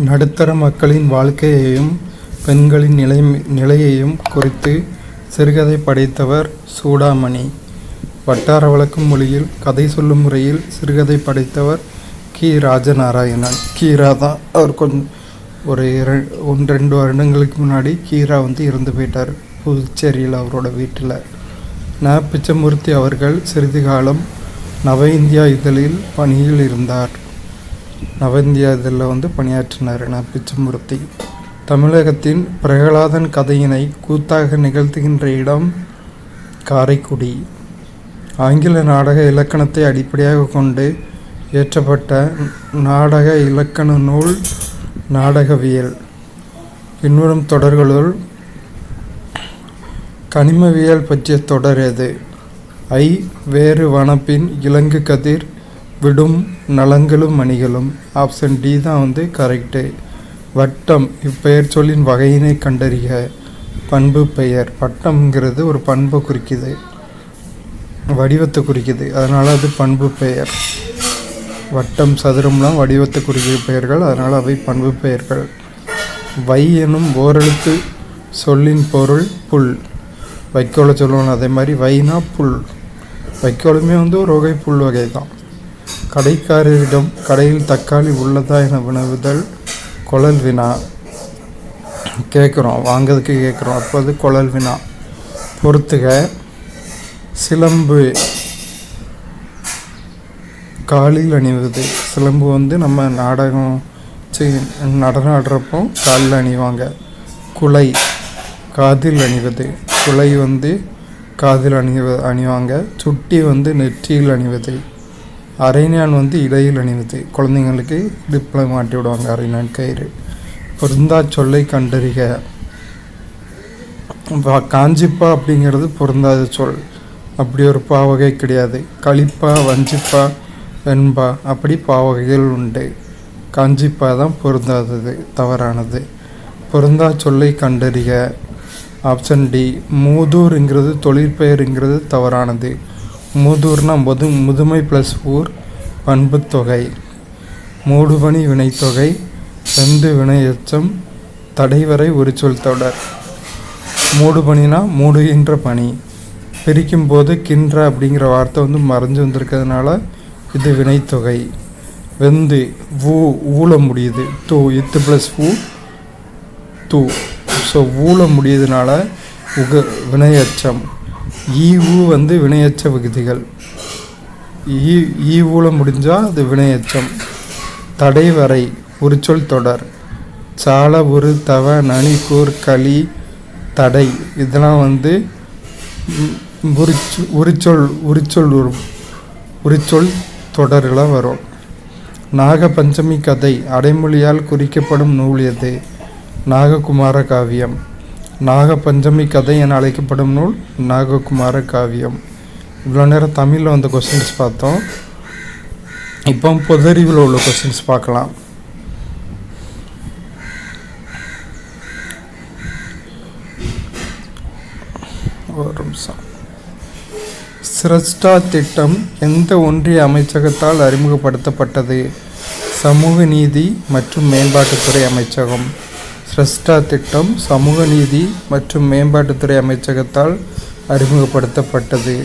நடுத்தர மக்களின் வாழ்க்கையையும் பெண்களின் நிலையையும் குறித்து சிறுகதை படைத்தவர் சூடாமணி. வட்டார வழக்கு மொழியில் கதை சொல்லும் முறையில் சிறுகதை படைத்தவர் கி. ராஜநாராயணன். கீரா தான் அவர் ஒரு 2 வருடங்களுக்கு முன்னாடி கீரா இறந்து போயிட்டார் புதுச்சேரியில் அவரோட வீட்டில். ந. பிச்சமூர்த்தி அவர்கள் சிறிது காலம் நவ இந்தியா இதழில் பணியில் இருந்தார். நவ இந்தியா இதழில் பணியாற்றினார் ந. பிச்சமூர்த்தி. தமிழகத்தின் பிரகலாதன் கதையினை கூத்தாக நிகழ்த்துகின்ற இடம் காரைக்குடி. ஆங்கில நாடக இலக்கணத்தை அடிப்படையாக கொண்டு இயற்றப்பட்ட நாடக இலக்கண நூல் நாடகவியல். பின்வரும் தொடர்களுள் கனிமவியல் பற்றிய தொடர் எது? ஐ. வேறு வனப்பின் இலங்கு கதிர் விடும் நலங்களும் மணிகளும். ஆப்ஷன் டி தான் கரெக்டு. வட்டம் இப்பெயர் சொல்லின் வகையினை கண்டறிக. பண்பு பெயர். வட்டம்ங்கிறது ஒரு பண்பை குறிக்குது, வடிவத்தை குறிக்குது, அதனால் அது பண்பு பெயர். வட்டம் சதுரம்லாம் வடிவத்தை குறிக்கிற பெயர்கள், அதனால் அவை பண்பு பெயர்கள். வை எனும் ஓரெழுத்து சொல்லின் பொருள் புல். வைக்கோலை சொல்லுவோம், அதே மாதிரி வைனா புல். வைக்கோலுமே ஒரு வகை புல் வகை தான். கடைக்காரரிடம் கடையில் தக்காளி உள்ளதா என வினவுதல் குழல் வினா. கேட்குறோம், வாங்கிறதுக்கு கேட்குறோம், அப்போ அது குழல் வினா. பொறுத்துக. சிலம்பு காலில் அணிவது. சிலம்பு நம்ம நாடகம் நடனம் ஆடுறப்போ காலில் அணிவாங்க. குலை காதில் அணிவது. குலை காதில் அணிவாங்க. சுட்டி நெற்றியில் அணிவது. அரைஞான் இடையில் அணிவது. குழந்தைங்களுக்கு இடுப்பில் மாட்டி விடுவாங்க அரைஞான் கயிறு. பொருந்தா சொல்லை கண்டறிக. காஞ்சிப்பா அப்படிங்கிறது பொருந்தாத சொல், அப்படி ஒரு பாவகை கிடையாது. களிப்பா, வஞ்சிப்பா, வெண்பா அப்படி பாவகைகள் உண்டு. காஞ்சிப்பா தான் பொருந்தாதது, தவறானது. பொருந்தா சொல்லை கண்டறிக. Option D. மூதூர்ங்கிறது தொழிற்பெயருங்கிறது தவறானது. மூதூர்னா முதுமை ப்ளஸ் ஊர் பண்பு தொகை. மூடுபனி வினைத்தொகை. செந்து வினையச்சம். தடைவரை ஒரு சொல் தொடர். மூடுபனினா மூடுகின்ற பனி. பிரிக்கும் போது கின்ற அப்படிங்கிற வார்த்தை மறைஞ்சு வந்திருக்கிறதுனால இது வினைத்தொகை. வெந்து ஊழ முடியுது. தூ இத்து ப்ளஸ் ஊ தூ. ஸோ ஊழ முடியுதுனால வினையச்சம். ஈவு வினையச்ச விகுதிகள். ஊழ முடிஞ்சால் அது வினையச்சம். தடைவரை ஒரு சொல் தொடர். சால உரு தவ நனி கூர் களி தடை இதெல்லாம் உரிச்சொல் தொடர்களாக வரும். நாகபஞ்சமி கதை அடைமொழியால் குறிக்கப்படும் நூல் எது? நாககுமார காவியம். நாகபஞ்சமி கதை என அழைக்கப்படும் நூல் நாககுமார காவியம். இவ்வளோ நேரம் தமிழில் கொஸ்டின்ஸ் பார்த்தோம். இப்போ பொதறிவில் உள்ள கொஸ்டின்ஸ் பார்க்கலாம். ஒரு நிமிஷம். சிரஷ்டா திட்டம் எந்த ஒன்றிய அமைச்சகத்தால் அறிமுகப்படுத்தப்பட்டது? சமூக நீதி மற்றும் மேம்பாட்டுத்துறை அமைச்சகம். சிரஷ்டா திட்டம் சமூக நீதி மற்றும் மேம்பாட்டுத்துறை அமைச்சகத்தால் அறிமுகப்படுத்தப்பட்டது.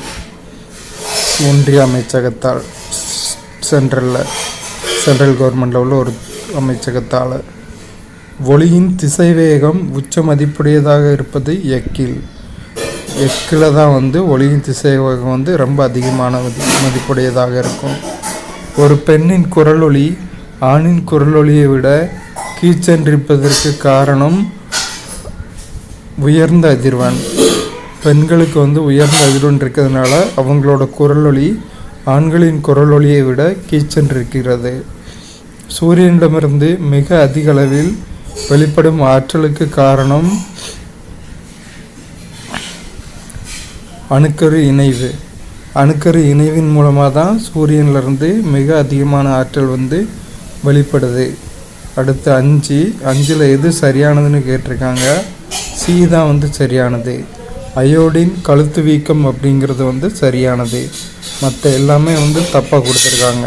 ஒன்றிய அமைச்சகத்தால், சென்ட்ரல் கவர்மெண்டில் உள்ள ஒரு அமைச்சகத்தால். ஒளியின் திசைவேகம் உச்ச மதிப்புடையதாக இருப்பது எக்கில். எக்கில் தான் ஒளியின் திசைவேகம் ரொம்ப அதிகமான மதிப்புடையதாக இருக்கும். ஒரு பெண்ணின் குரலொலி ஆணின் குரலொலியை விட கீச்சென்றிருப்பதற்கு காரணம் உயர்ந்த அதிர்வெண். பெண்களுக்கு உயர்ந்த அதிர்வெண் இருக்கிறதுனால அவங்களோட குரலொலி ஆண்களின் குரலொலியை விட கீச்சென்றிருக்கிறது. சூரியனிடமிருந்து மிக அதிக அளவில் வெளிப்படும் ஆற்றலுக்கு காரணம் அணுக்கரு இணைவு. அணுக்கரு இணைவின் மூலமாக தான் சூரியனிலிருந்து மிக அதிகமான ஆற்றல் வெளிப்படுது. அடுத்து 5 எது சரியானதுன்னு கேட்டிருக்காங்க. சி தான் சரியானது. அயோடின் கழுத்து வீக்கம் அப்படிங்கிறது சரியானது. மற்ற எல்லாமே தப்பாக கொடுத்துருக்காங்க.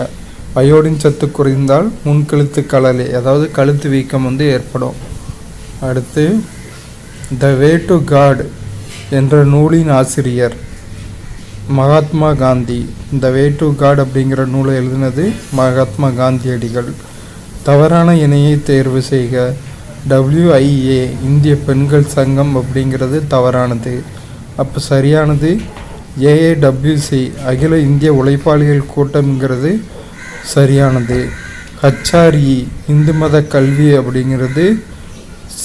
அயோடின் சத்து குறைந்தால் முன்கழுத்து கழலை, அதாவது கழுத்து வீக்கம் வந்து ஏற்படும். அடுத்து த வே டு காட் என்ற நூலின் ஆசிரியர் மகாத்மா காந்தி. த வே டு காட் அப்படிங்கிற நூலை எழுதினது மகாத்மா காந்தியடிகள். தவறான இணையை தேர்வு செய்க. WIA இந்திய பெண்கள் சங்கம் அப்படிங்கிறது தவறானது. அப்போ சரியானது AAWC அகில இந்திய உழைப்பாளிகள் கூட்டம்ங்கிறது சரியானது. HRE இந்து மத கல்வி அப்படிங்கிறது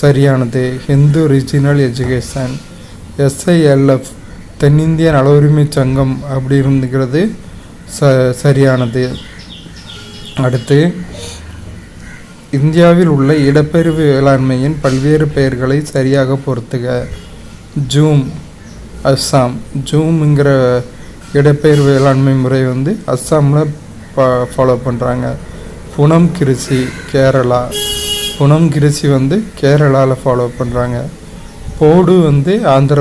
சரியானது, ஹிந்து ரீஜினல் எஜுகேஷன். SILF தென்னிந்திய நல உரிமை சங்கம் அப்படி இருந்துங்கிறது சரியானது. அடுத்து இந்தியாவில் உள்ள இடப்பெயர்வு வேளாண்மையின் பல்வேறு பெயர்களை சரியாக பொறுத்துக. ஜூம் அஸ்ஸாம். ஜூம்ங்கிற இடப்பெயர்வு வேளாண்மை முறை வந்து அஸ்ஸாமில் ஃபாலோ பண்ணுறாங்க. புனம் கிருஷி கேரளா. புனம் கிருஷி வந்து கேரளாவில் ஃபாலோ பண்ணுறாங்க. போடு வந்து ஆந்திர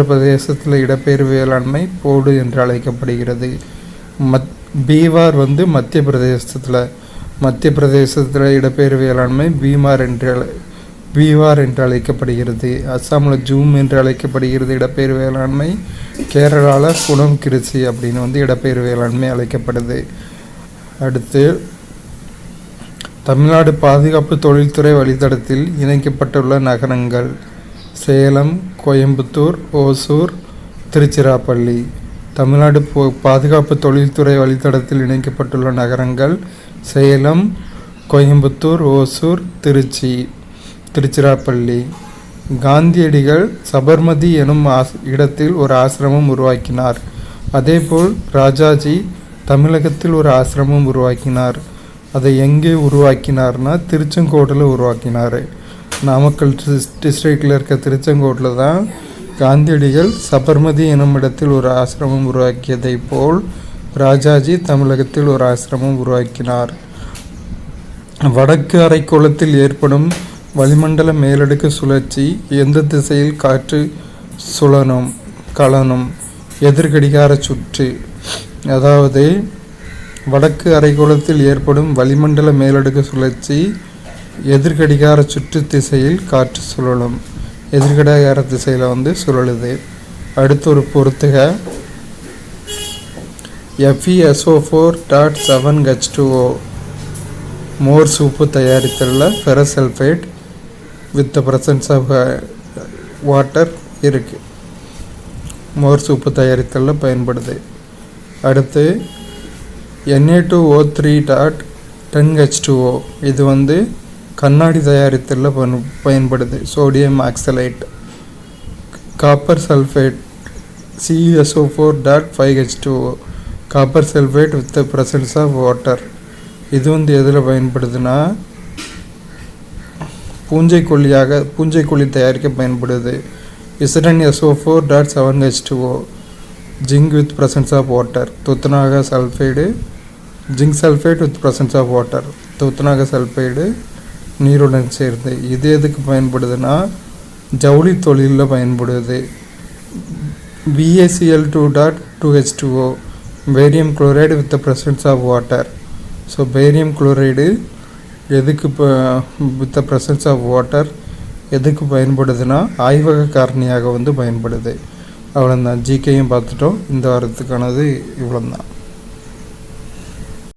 பிரதேசத்தில் இடப்பெயர்வு வேளாண்மை போடு என்று அழைக்கப்படுகிறது. பீவார் வந்து மத்திய பிரதேசத்தில் இடப்பெயர்வு வேளாண்மை பீவார் என்று அழைக்கப்படுகிறது. அஸ்ஸாமில் ஜூம் என்று அழைக்கப்படுகிறது இடப்பெயர்வு வேளாண்மை. கேரளாவில் புனம் கிருஷி அப்படின்னு வந்து இடப்பெயர்வு வேளாண்மை அழைக்கப்படுது. அடுத்து தமிழ்நாடு பாதுகாப்பு தொழில்துறை வழித்தடத்தில் இணைக்கப்பட்டுள்ள நகரங்கள் சேலம், கோயம்புத்தூர், ஓசூர், திருச்சிராப்பள்ளி. தமிழ்நாடு பாதுகாப்பு தொழில்துறை வழித்தடத்தில் இணைக்கப்பட்டுள்ள நகரங்கள் சேலம், கோயம்புத்தூர், ஓசூர், திருச்சிராப்பள்ளி. காந்தியடிகள் சபர்மதி எனும் இடத்தில் ஒரு ஆசிரமம் உருவாக்கினார். அதேபோல் ராஜாஜி தமிழகத்தில் ஒரு ஆசிரமம் உருவாக்கினார். அதை எங்கே உருவாக்கினார்னா திருச்செங்கோட்டில் உருவாக்கினார். நாமக்கல் டிஸ்ட்ரிக்டில் இருக்க திருச்செங்கோட்டில் தான் காந்தியடிகள் சபர்மதி எனும் இடத்தில் ஒரு ஆசிரமம் உருவாக்கியதை போல் ராஜாஜி தமிழகத்தில் ஒரு ஆசிரமம் உருவாக்கினார். வடக்கு அரைக்கோளத்தில் ஏற்படும் வளிமண்டல மேலடுக்கு சுழற்சி எந்த திசையில் காற்று கலனும் எதிர்கடிகார சுற்று. அதாவது வடக்கு அரைக்கோளத்தில் ஏற்படும் வளிமண்டல மேலடுக்கு சுழற்சி எதிர்கடிகார சுற்று திசையில் காற்று சுழலும். எதிர்கடிகார திசையில் வந்து சுழலுது. அடுத்து ஒரு பொறுத்துக. FeSO4.7H2O மோர் சூப்பு தயாரித்தல ferrous sulphate with the presence of water இருக்குது. மோர் சூப்பு தயாரித்தலில் பயன்படுது. அடுத்து Na2O3.10H2O இது வந்து கண்ணாடி தயாரித்தலில் பயன்படுது. Sodium oxalate. Copper sulphate CSO4.5H2O copper sulphate with the presence of water. இது வந்து எதில் பயன்படுதுன்னா பூஞ்சைக்கொல்லி தயாரிக்க பயன்படுது. SnSO4.7H2O zinc with presence of water. துத்தநாக sulphide zinc sulphate with presence of water. துத்தநாக சல்ஃபைடு நீருடன் சேர்ந்து. இது எதுக்கு பயன்படுதுன்னா ஜவுளி தொழிலில் பயன்படுது. BaCl2.2H2O barium chloride with the presence of water. So barium chloride எதுக்கு with the presence of water எதுக்கு பயன்படுதுன்னா ஆய்வக காரணியாக வந்து பயன்படுது. அவ்வளோதான். ஜிகேயும் பார்த்துட்டோம். இந்த வாரத்துக்கானது இவ்வளோதான்.